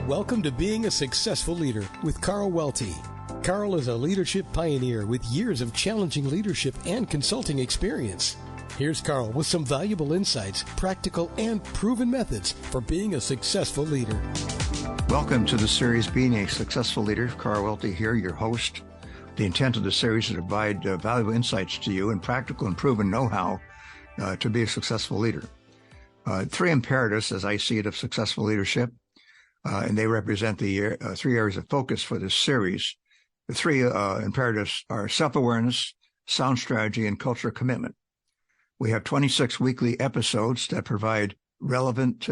Welcome to Being a Successful Leader with Carl Welty. Carl is a leadership pioneer with years of challenging leadership and consulting experience. Here's Carl with some valuable insights, practical and proven methods for being a successful leader. Welcome to the series Being a Successful Leader. Carl Welty here, your host. The intent of the series is to provide valuable insights to you and practical and proven know-how to be a successful leader. Three imperatives, as I see it, of successful leadership, and they represent the three areas of focus for this series. The three imperatives are self-awareness, sound strategy, and culture commitment. We have 26 weekly episodes that provide relevant,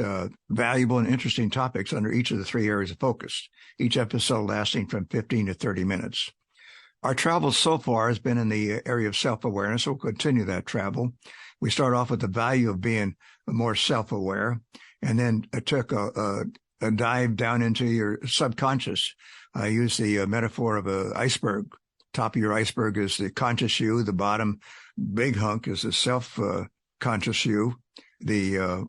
valuable, and interesting topics under each of the three areas of focus, each episode lasting from 15 to 30 minutes. Our travel so far has been in the area of self-awareness. We'll continue that travel. We start off with the value of being more self-aware, and then took a dive down into your subconscious. I use the metaphor of an iceberg. Top of your iceberg is the conscious you. The bottom big hunk is the self-conscious you. The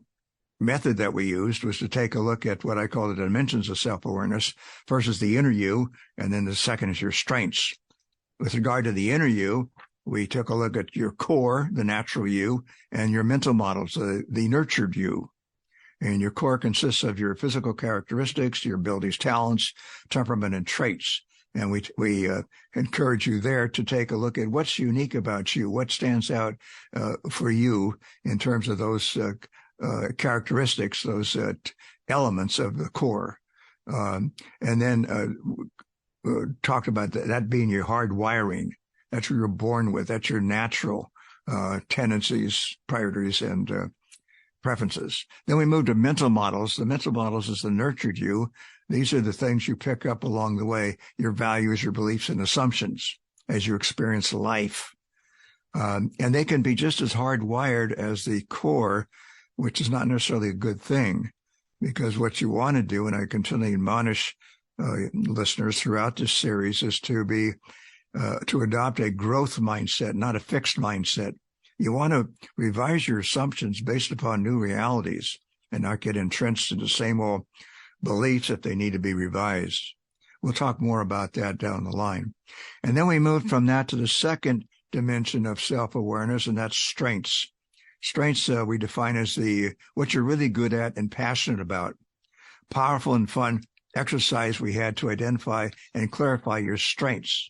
method that we used was to take a look at what I call the dimensions of self-awareness. First is the inner you, and then the second is your strengths. With regard to the inner you, we took a look at your core, the natural you, and your mental models, the nurtured you. And your core consists of your physical characteristics, your abilities, talents, temperament, and traits. And we encourage you there to take a look at what's unique about you, what stands out for you in terms of those characteristics, those elements of the core. And then talked about that being your hard wiring. That's what you're born with. That's your natural tendencies, priorities, and preferences. Then we move to mental models. The mental models is the nurtured you. These are the things you pick up along the way, your values, your beliefs, and assumptions as you experience life. And they can be just as hardwired as the core, which is not necessarily a good thing, because what you want to do, and I continually admonish listeners throughout this series, is to adopt a growth mindset, not a fixed mindset. You want to revise your assumptions based upon new realities and not get entrenched in the same old beliefs if they need to be revised. We'll talk more about that down the line. And then we move from that to the second dimension of self-awareness, and that's strengths. Strengths we define as what you're really good at and passionate about. Powerful and fun exercise we had to identify and clarify your strengths.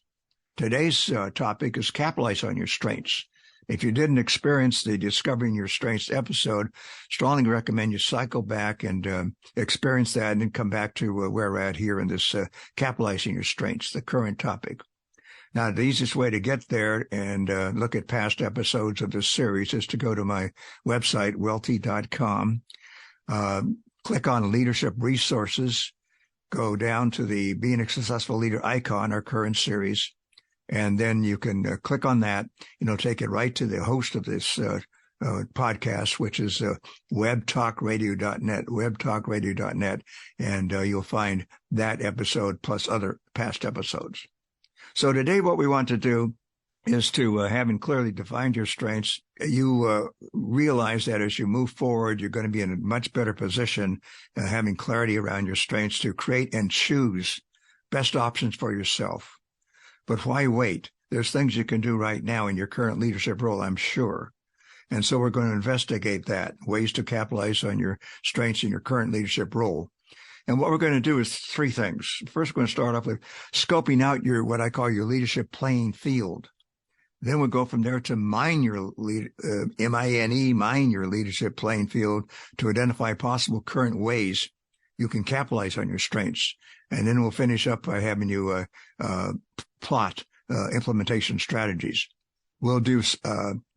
Today's topic is capitalize on your strengths. If you didn't experience the Discovering Your Strengths episode, strongly recommend you cycle back and experience that and then come back to where we're at here in this capitalizing your strengths, the current topic. Now, the easiest way to get there and look at past episodes of this series is to go to my website, welty.com, click on Leadership Resources, go down to the Being a Successful Leader icon, our current series, and then you can click on that. It'll take it right to the host of this podcast, which is webtalkradio.net, and you'll find that episode plus other past episodes. So today what we want to do is to, having clearly defined your strengths, you realize that as you move forward, you're going to be in a much better position, having clarity around your strengths to create and choose best options for yourself. But why wait? There's things you can do right now in your current leadership role, I'm sure. And so we're going to investigate that, ways to capitalize on your strengths in your current leadership role. And what we're going to do is three things. First, we're going to start off with scoping out what I call your leadership playing field. Then we'll go from there to mine your leadership playing field to identify possible current ways you can capitalize on your strengths. And then we'll finish up by having you plot implementation strategies. We'll do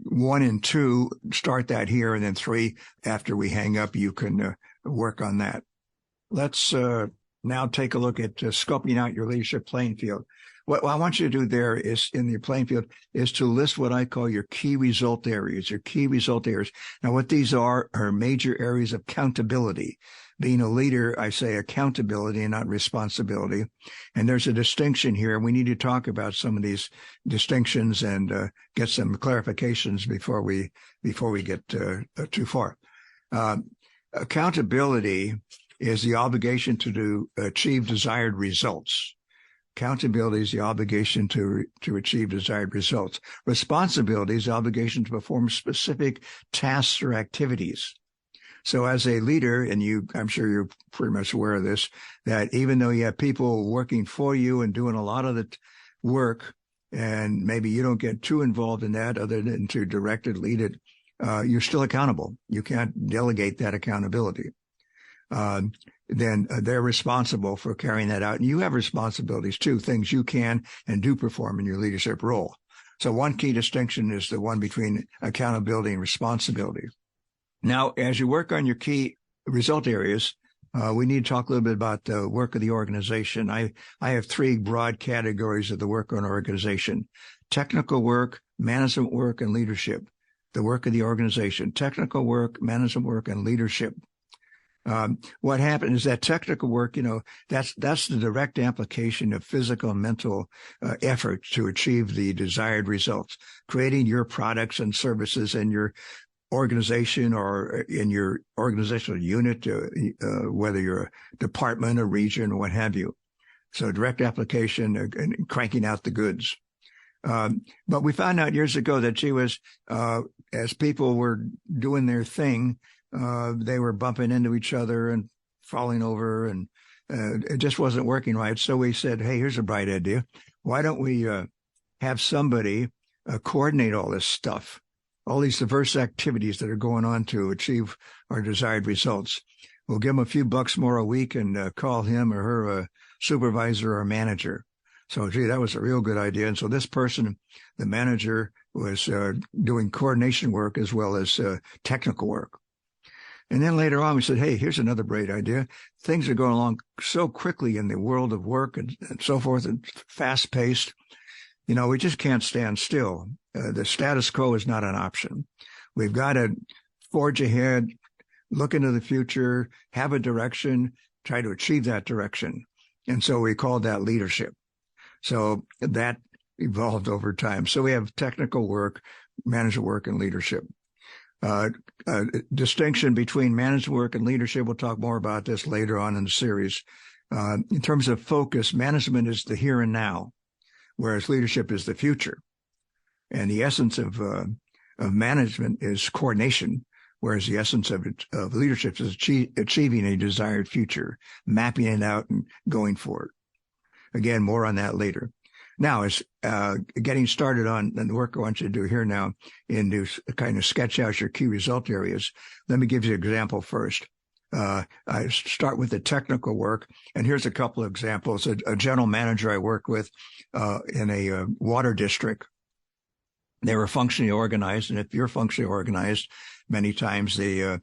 1 and 2, start that here, and then 3, after we hang up, you can work on that. Let's now take a look at scoping out your leadership playing field. What I want you to do there is, in your playing field, is to list what I call your key result areas, Now, what these are major areas of accountability. Being a leader, I say accountability and not responsibility. And there's a distinction here. We need to talk about some of these distinctions and get some clarifications before we get too far. Accountability is the obligation to achieve desired results. Accountability is the obligation to achieve desired results. Responsibility is the obligation to perform specific tasks or activities. So as a leader, and I'm sure you're pretty much aware of this, that even though you have people working for you and doing a lot of the work, and maybe you don't get too involved in that other than to direct it, lead it, you're still accountable. You can't delegate that accountability. Then they're responsible for carrying that out. And you have responsibilities too, things you can and do perform in your leadership role. So one key distinction is the one between accountability and responsibility. Now, as you work on your key result areas, we need to talk a little bit about the work of the organization. I have three broad categories of the work on organization: technical work, management work, and leadership. The work of the organization: technical work, management work, and leadership. What happened is that technical work, that's the direct application of physical and mental effort to achieve the desired results, creating your products and services in your organization or in your organizational unit, whether you're a department, a region, or what have you. So direct application and cranking out the goods. But we found out years ago that as people were doing their thing, they were bumping into each other and falling over, and it just wasn't working right. So we said, hey, here's a bright idea. Why don't we have somebody coordinate all this stuff, all these diverse activities that are going on to achieve our desired results? We'll give them a few bucks more a week and call him or her a supervisor or manager. So, gee, that was a real good idea. And so this person, the manager, was doing coordination work as well as technical work. And then later on, we said, hey, here's another great idea. Things are going along so quickly in the world of work and so forth, and fast-paced. We just can't stand still. The status quo is not an option. We've got to forge ahead, look into the future, have a direction, try to achieve that direction. And so we called that leadership. So that evolved over time. So we have technical work, management work, and leadership. Distinction between management work and leadership. We'll talk more about this later on in the series. In terms of focus, management is the here and now, whereas leadership is the future. And the essence of management is coordination, whereas the essence of leadership is achieving a desired future, mapping it out and going for it. Again, more on that later. Now, as getting started on the work I want you to do here now, and to kind of sketch out your key result areas, let me give you an example first. I start with the technical work, and here's a couple of examples. A general manager I worked with in a water district, they were functionally organized, and if you're functionally organized, many times the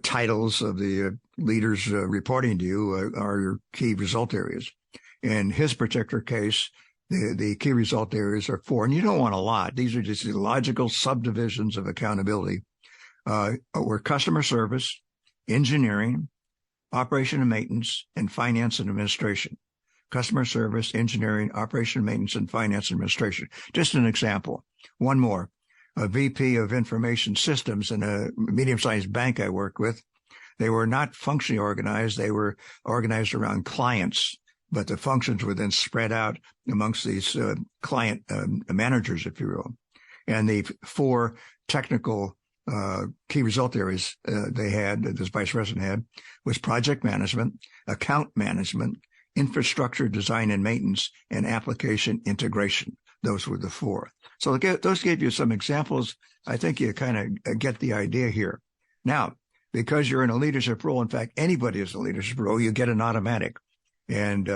titles of the leaders reporting to you are your key result areas. In his particular case, the key result areas are 4, and you don't want a lot. These are just the logical subdivisions of accountability. Were customer service, engineering, operation and maintenance, and finance and administration. Customer service, engineering, operation and maintenance, and finance and administration. Just an example. One more. A VP of information systems in a medium-sized bank I worked with. They were not functionally organized. They were organized around clients, but the functions were then spread out amongst these client managers, if you will. And the 4 technical key result areas they had, this vice president had, was project management, account management, infrastructure design and maintenance, and application integration. Those were the 4. So those gave you some examples. I think you kind of get the idea here. Now, because you're in a leadership role, in fact, anybody is a leadership role, you get an automatic. And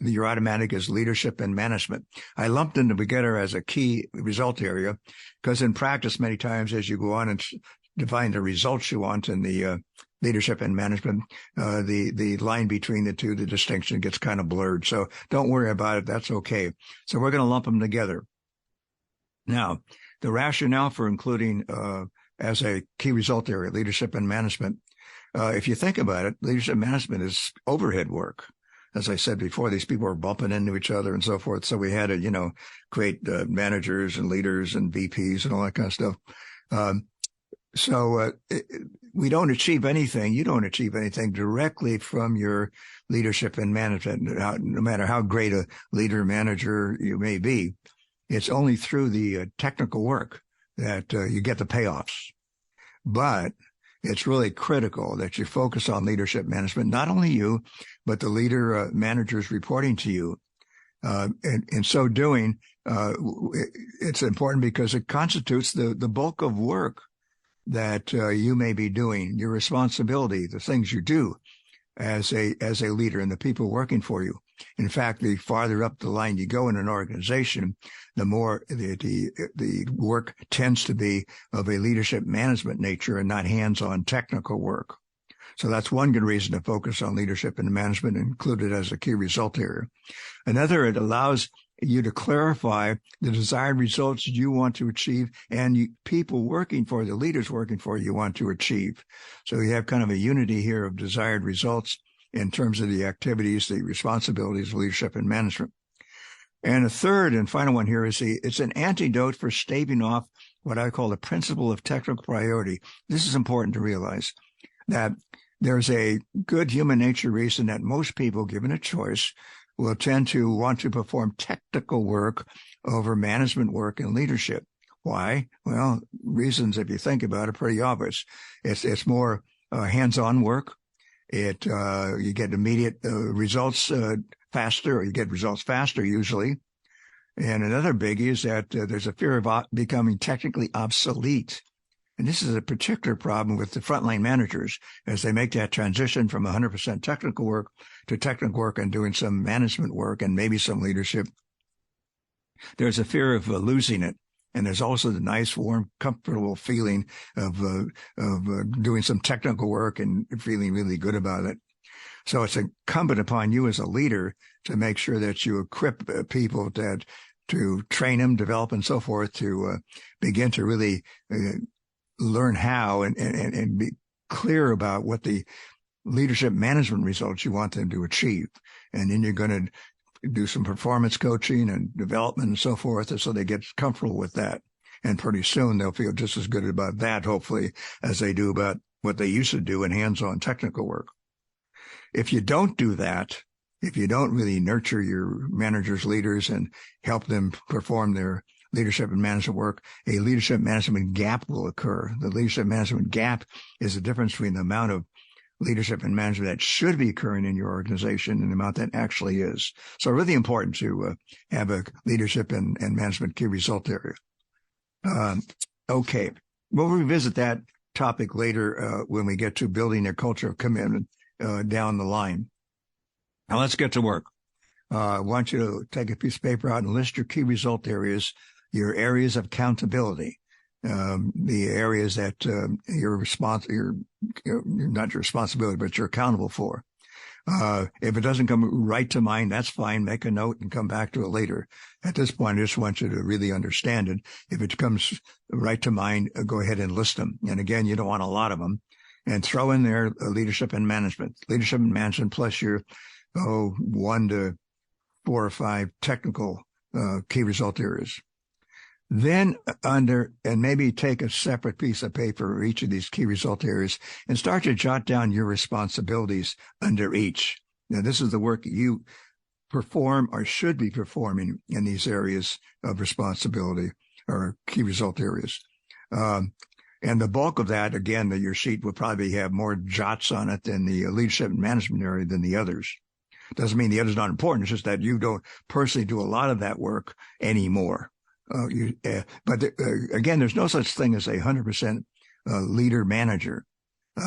your automatic is leadership and management. I lumped them together as a key result area because in practice, many times as you go on and define the results you want in the leadership and management, the line between the two, the distinction gets kind of blurred. So don't worry about it. That's okay. So we're going to lump them together. Now, the rationale for including as a key result area, leadership and management, if you think about it, leadership management is overhead work. As I said before, these people are bumping into each other and so forth. So we had to, create managers and leaders and VPs and all that kind of stuff. we don't achieve anything. You don't achieve anything directly from your leadership and management, no matter how great a leader manager you may be. It's only through the technical work that you get the payoffs. But it's really critical that you focus on leadership management, not only you, but the leader managers reporting to you. In so doing, it's important because it constitutes the bulk of work that you may be doing, your responsibility, the things you do as a leader and the people working for you. In fact, the farther up the line you go in an organization, the more the work tends to be of a leadership management nature and not hands-on technical work. So that's one good reason to focus on leadership and management, included as a key result area. Another, it allows you to clarify the desired results you want to achieve and people working for the leaders working for you want to achieve. So you have kind of a unity here of desired results in terms of the activities, the responsibilities of leadership and management. And a third and final one here is it's an antidote for staving off what I call the principle of technical priority. This is important to realize, that there's a good human nature reason that most people, given a choice, will tend to want to perform technical work over management work and leadership. Why? Well, reasons, if you think about it, are pretty obvious. It's more hands-on work. You get immediate results faster, or you get results faster usually. And another biggie is that there's a fear of becoming technically obsolete. And this is a particular problem with the frontline managers as they make that transition from 100% technical work to technical work and doing some management work and maybe some leadership. There's a fear of losing it. And there's also the nice, warm, comfortable feeling of doing some technical work and feeling really good about it. So it's incumbent upon you as a leader to make sure that you equip people to train them, develop, and so forth to begin to really learn how and be clear about what the leadership management results you want them to achieve. And then you're going to do some performance coaching and development and so forth, so they get comfortable with that. And pretty soon they'll feel just as good about that, hopefully, as they do about what they used to do in hands-on technical work. If you don't do that, if you don't really nurture your managers, leaders, and help them perform their leadership and management work, a leadership management gap will occur. The leadership management gap is the difference between the amount of leadership and management that should be occurring in your organization and the amount that actually is. So really important to have a leadership and management key result area. Okay. We'll revisit that topic later when we get to building a culture of commitment down the line. Now let's get to work. I want you to take a piece of paper out and list your key result areas, your areas of accountability. The areas that you're not your responsibility, but you're accountable for. If it doesn't come right to mind, that's fine. Make a note and come back to it later. At this point, I just want you to really understand it. If it comes right to mind, go ahead and list them. And again, you don't want a lot of them. And throw in there leadership and management. Leadership and management plus your 1 to 4 or 5 technical key result areas. Then and maybe take a separate piece of paper for each of these key result areas and start to jot down your responsibilities under each. Now, this is the work you perform or should be performing in these areas of responsibility or key result areas. And the bulk of that, again, your sheet will probably have more jots on it than the leadership and management area than the others. Doesn't mean the others not important. It's just that you don't personally do a lot of that work anymore. Again, there's no such thing as a 100% leader manager.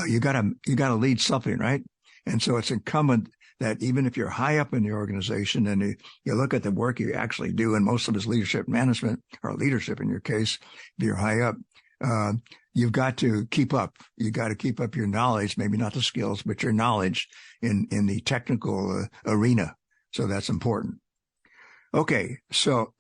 You gotta lead something, right? And so it's incumbent that even if you're high up in the organization and you look at the work you actually do, and most of it's leadership management or leadership in your case, if you're high up, you've got to keep up. You got to keep up your knowledge, maybe not the skills, but your knowledge in the technical arena. So that's important. Okay. So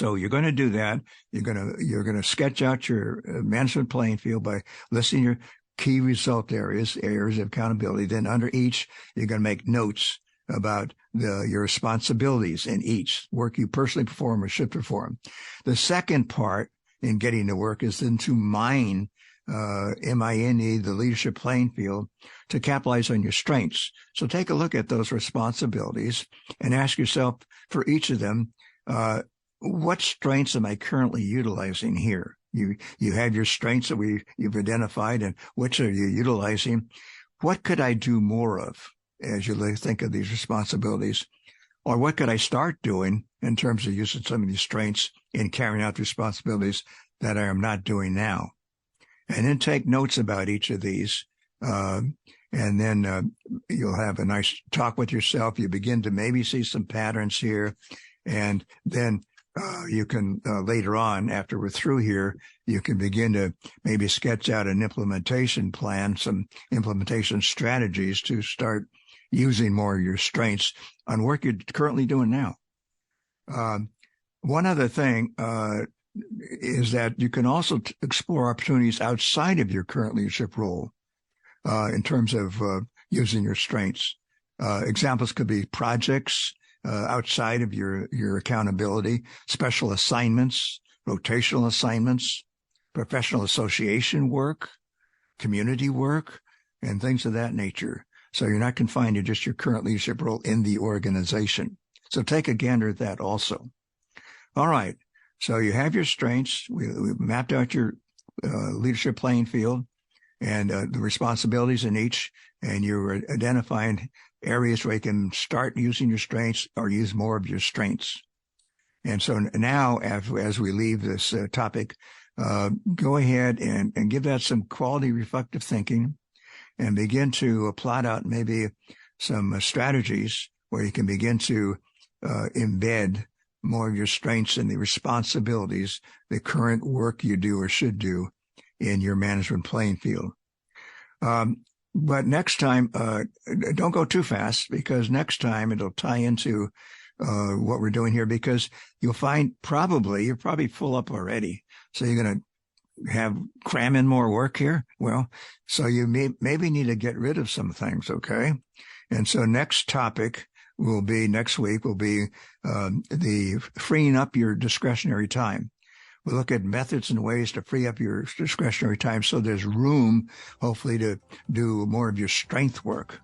you're going to do that. You're going to sketch out your management playing field by listing your key result areas of accountability. Then under each, you're going to make notes about your responsibilities in each work you personally perform or should perform. The second part in getting to work is then to mine MINE, the leadership playing field, to capitalize on your strengths. So take a look at those responsibilities and ask yourself for each of them, what strengths am I currently utilizing here? You have your strengths that you've identified, and which are you utilizing? What could I do more of as you think of these responsibilities? Or what could I start doing in terms of using some of these strengths in carrying out the responsibilities that I am not doing now? And then take notes about each of these. And then you'll have a nice talk with yourself. You begin to maybe see some patterns here. And then you can later on, after we're through here, you can begin to maybe sketch out an implementation plan, some implementation strategies to start using more of your strengths on work you're currently doing now. One other thing is that you can also explore opportunities outside of your current leadership role in terms of using your strengths. Examples could be projects outside of your accountability, special assignments, rotational assignments, professional association work, community work, and things of that nature. So you're not confined to just your current leadership role in the organization. So take a gander at that also. All right. So you have your strengths. We mapped out your leadership playing field and the responsibilities in each, and you're identifying areas where you can start using your strengths or use more of your strengths. And so now, as we leave this topic, go ahead and give that some quality reflective thinking and begin to plot out maybe some strategies where you can begin to embed more of your strengths and the responsibilities, the current work you do or should do in your management playing field. But next time, don't go too fast, because next time it'll tie into what we're doing here, because you'll find you're probably full up already. So you're going to cram in more work here. Well, so you maybe need to get rid of some things. Okay. And so next week will be the freeing up your discretionary time. We'll look at methods and ways to free up your discretionary time so there's room, hopefully, to do more of your strength work.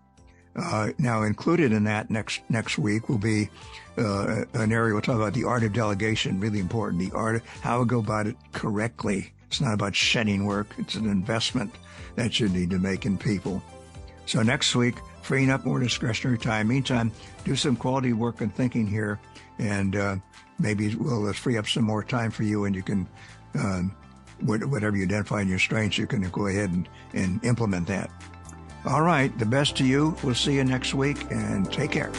Now, included in that next week will be an area we'll talk about the art of delegation, really important, the art of how to go about it correctly. It's not about shedding work. It's an investment that you need to make in people. So next week, freeing up more discretionary time. Meantime, do some quality work and thinking here, and maybe we'll free up some more time for you, and you can, whatever you identify in your strengths, you can go ahead and implement that. All right, the best to you. We'll see you next week, and take care.